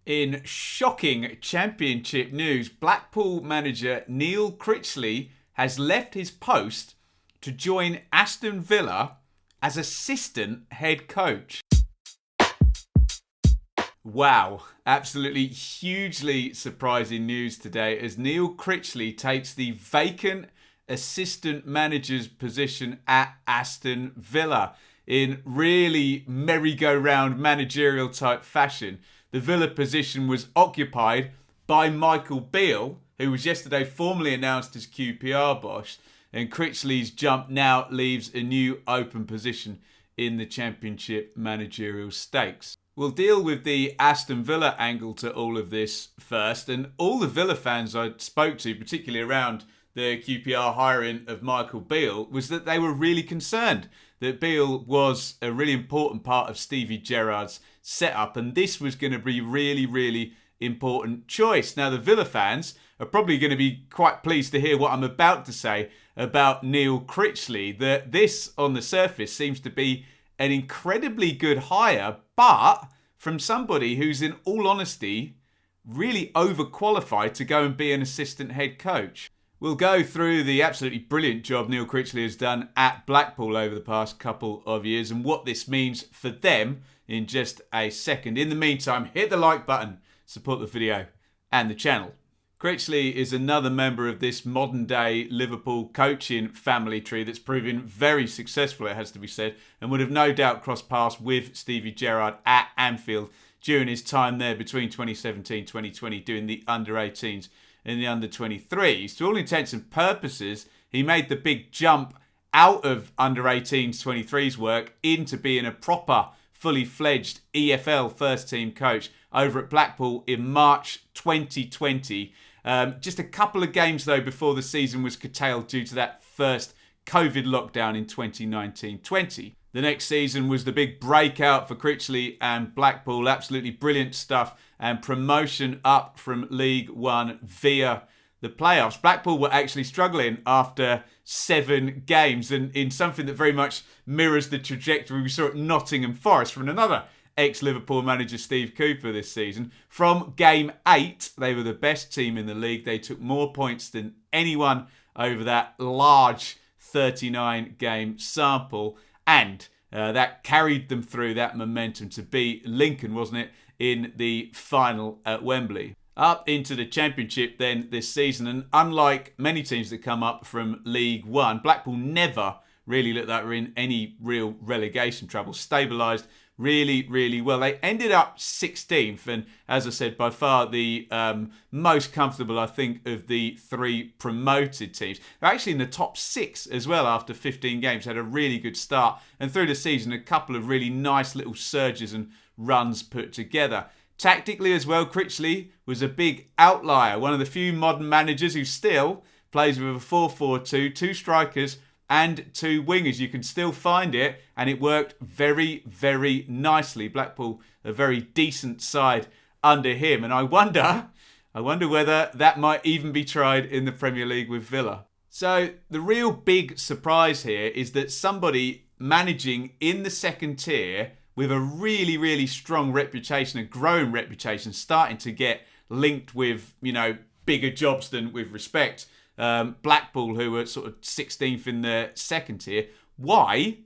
In shocking championship news, Blackpool manager Neil Critchley has left his post to join Aston Villa as assistant head coach. Wow, absolutely hugely surprising news today as Neil Critchley takes the vacant assistant manager's position at Aston Villa in really merry-go-round managerial type fashion. The Villa position was occupied by Michael Beale, who was yesterday formally announced as QPR boss, and Critchley's jump now leaves a new open position in the Championship managerial stakes. We'll deal with the Aston Villa angle to all of this first, and all the Villa fans I spoke to, particularly around the QPR hiring of Michael Beale, was that they were really concerned that Beale was a really important part of Steven Gerrard's setup, and this was going to be really important choice. Now, the Villa fans are probably going to be quite pleased to hear what I'm about to say about Neil Critchley, that this, on the surface, seems to be an incredibly good hire, but from somebody who's, in all honesty, really overqualified to go and be an assistant head coach. We'll go through the absolutely brilliant job Neil Critchley has done at Blackpool over the past couple of years and what this means for them in just a second. In the meantime, hit the like button, support the video and the channel. Critchley is another member of this modern day Liverpool coaching family tree that's proven very successful, it has to be said, and would have no doubt crossed paths with Steven Gerrard at Anfield during his time there between 2017-2020 doing the under-18s and the under-23s. To all intents and purposes, he made the big jump out of under-18s, 23s work into being a proper, fully fledged EFL first team coach over at Blackpool in March 2020. Just a couple of games though before the season was curtailed due to that first COVID lockdown in 2019-20. The next season was the big breakout for Critchley and Blackpool. Absolutely brilliant stuff and promotion up from League One via the playoffs. Blackpool were actually struggling after 7 games and in something that very much mirrors the trajectory we saw at Nottingham Forest from another ex-Liverpool manager Steve Cooper this season. From game 8, they were the best team in the league. They took more points than anyone over that large 39-game sample, and that carried them through that momentum to beat Lincoln, wasn't it, in the final at Wembley. Up into the Championship then this season, and unlike many teams that come up from League One, Blackpool never really looked like they were in any real relegation trouble. Stabilised really well. They ended up 16th, and as I said, by far the most comfortable, I think, of the 3 promoted teams. They're actually in the top 6 as well after 15 games. Had a really good start, and through the season, a couple of really nice little surges and runs put together. Tactically as well, Critchley was a big outlier. One of the few modern managers who still plays with a 4-4-2, 2 strikers and 2 wingers. You can still find it, and it worked very nicely. Blackpool, a very decent side under him, and I wonder whether that might even be tried in the Premier League with Villa. So the real big surprise here is that somebody managing in the second tier with a really strong reputation, a growing reputation, starting to get linked with, bigger jobs than with respect. Blackpool, who were sort of 16th in the second tier. Why,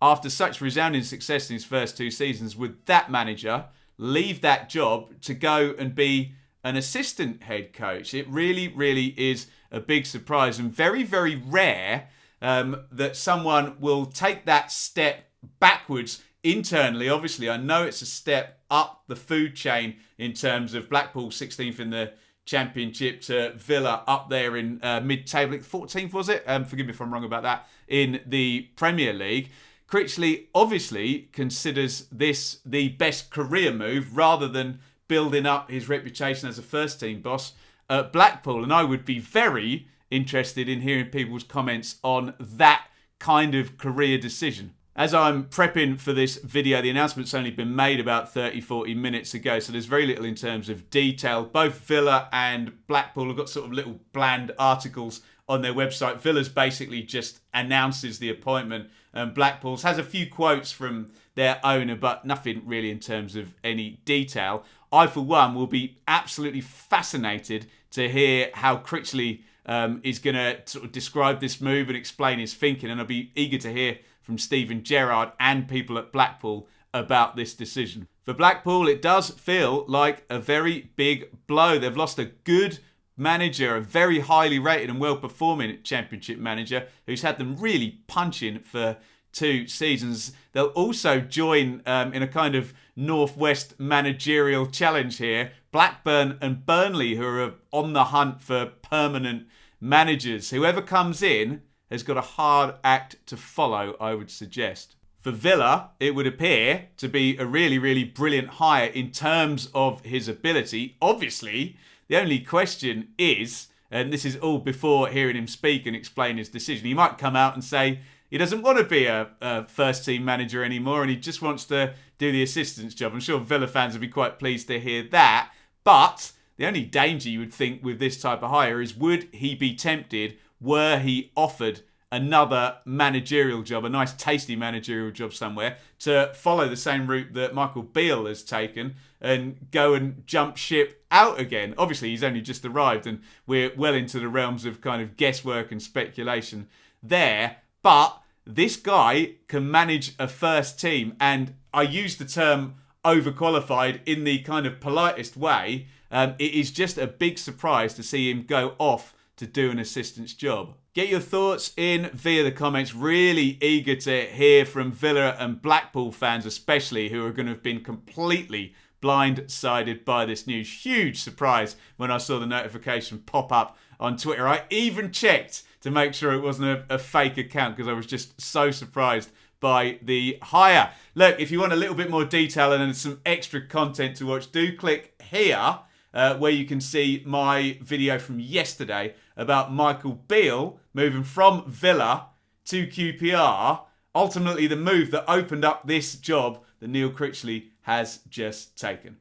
after such resounding success in his first 2 seasons, would that manager leave that job to go and be an assistant head coach? It really is a big surprise, and very rare that someone will take that step backwards internally. Obviously, I know it's a step up the food chain in terms of Blackpool 16th in the Championship to Villa up there in mid-table. 14th, was it? Forgive me if I'm wrong about that, in the Premier League. Critchley obviously considers this the best career move rather than building up his reputation as a first-team boss at Blackpool. And I would be very interested in hearing people's comments on that kind of career decision. As I'm prepping for this video, the announcement's only been made about 30-40 minutes ago, so there's very little in terms of detail. Both Villa and Blackpool have got sort of little bland articles on their website. Villa's basically just announces the appointment, and Blackpool's has a few quotes from their owner, but nothing really in terms of any detail. I, for one, will be absolutely fascinated to hear how Critchley is going to sort of describe this move and explain his thinking, and I'll be eager to hear from Steven Gerrard and people at Blackpool about this decision. For Blackpool, it does feel like a very big blow. They've lost a good manager, a very highly rated and well-performing Championship manager who's had them really punching for 2 seasons. They'll also join in a kind of Northwest managerial challenge here, Blackburn and Burnley, who are on the hunt for permanent managers. Whoever comes in has got a hard act to follow, I would suggest. For Villa, it would appear to be a really, really brilliant hire in terms of his ability. Obviously, the only question is, and this is all before hearing him speak and explain his decision, he might come out and say he doesn't want to be a first-team manager anymore and he just wants to do the assistant's job. I'm sure Villa fans would be quite pleased to hear that. But the only danger you would think with this type of hire is, would he be tempted were he offered another managerial job, a nice tasty managerial job somewhere, to follow the same route that Michael Beale has taken and go and jump ship out again? Obviously, he's only just arrived and we're well into the realms of kind of guesswork and speculation there. But this guy can manage a first team, and I use the term overqualified in the kind of politest way. It is just a big surprise to see him go off to do an assistant's job. Get your thoughts in via the comments. Really eager to hear from Villa and Blackpool fans especially, who are going to have been completely blindsided by this news. Huge surprise when I saw the notification pop up on Twitter. I even checked to make sure it wasn't a fake account because I was just so surprised by the hire. Look, if you want a little bit more detail and some extra content to watch, do click here where you can see my video from yesterday about Michael Beale moving from Villa to QPR. Ultimately, the move that opened up this job that Neil Critchley has just taken.